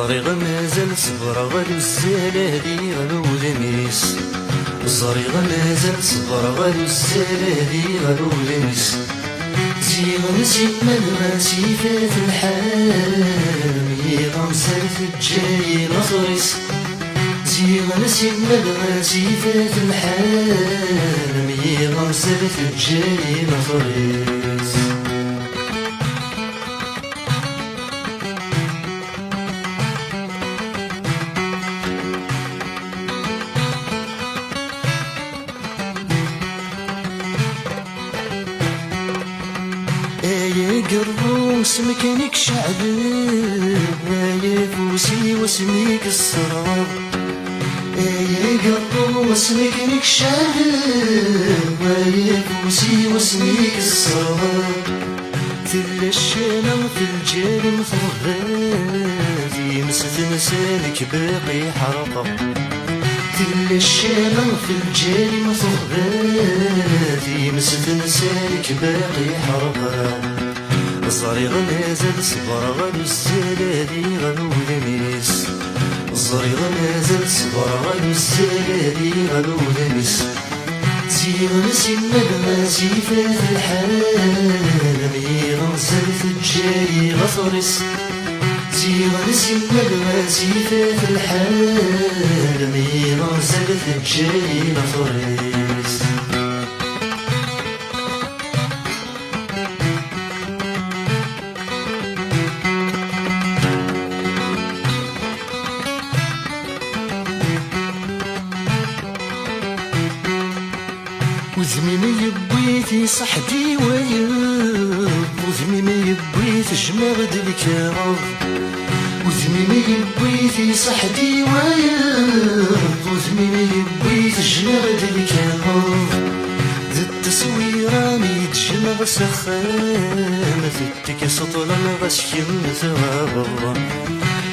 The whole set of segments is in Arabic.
الزريغ مازال صبر غالو الزلالي غالو لميس الزريغ مازال صبر غالو الزلالي غالو لميس زيغ نسيت مدغاسي فات الحال ميغنسل في الجاي نصريس زيغ نسيت مدغاسي فات الحال ميغنسل في الجاي نصريس يا قروس مكانك شعبي يا فوسي واسميك السراب يا قروس مكانك شعبي يا فوسي واسميك السراب تلا الشانة في الجال مفضل يمسد لسانك باقي حرقة تلا الشانة في الجال مفضل يمسد لسانك باقي حرقة الزريغ مازال صبر غالو الزلالي غالو لميس الزريغ مازال صبر غالو الزلالي غالو لميس زيغ نسيم مدغاسي فات الحال ميغنسل في الجاي غفرس زيغ نسيم مدغاسي فات الحال ميغنسل في الجاي غفرس وذمي ما يبويتي صحدي ويب وذمي ما يبويت جماغد الكراب وذمي ما يبويتي صحدي ويب وذمي ما يبويت جماغد الكراب ذا التصويرة ميت جماغ سخام فتك سطلا غشكم ثواب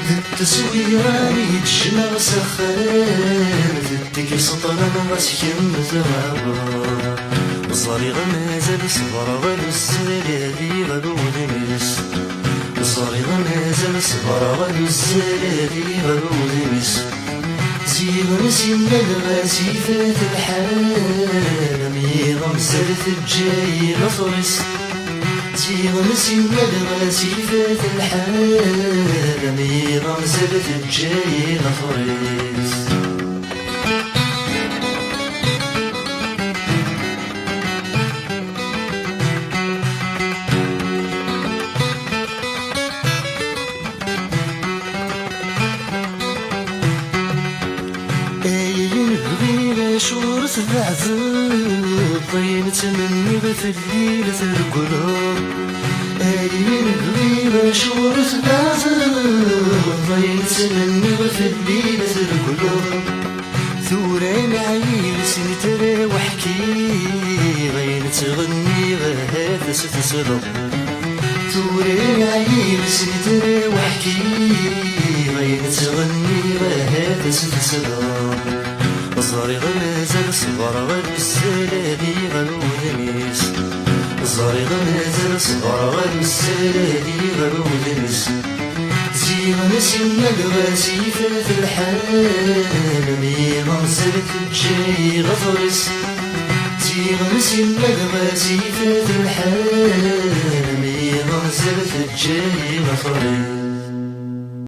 ذا التصويرة ميت جماغ سخام فتك سطلا غشكم ثواب الزريغ مازال صبر غالو الزلالي غالو لميس الزريغ مازال صبر غالو الزلالي غالو لميس زيغ نسيم مدغاسي فات الحال ميغنسل في الجاي غفرس زيغ نسيم مدغاسي فات الحال ميغنسل في الجاي غفرس شورت العذاب طين تمني في الليل ترقلها اين الغيبة شورت العذاب طين تمني في الليل ترقلها ثورين عيل سنترى وحكي غين تغني غهات ستسلم ثورين عيل سنترى وحكي غين تغني غهات ستسلم الزريغ مازال صبر غالو الزلالي غالو لميس الزريغ مازال صبر غالو الزلالي غالو لميس زيغ نسيم مدغاسي فات الحال ميغنسل في الجاي غفرس زيغ نسيم مدغاسي فات الحال ميغنسل في الجاي غفرس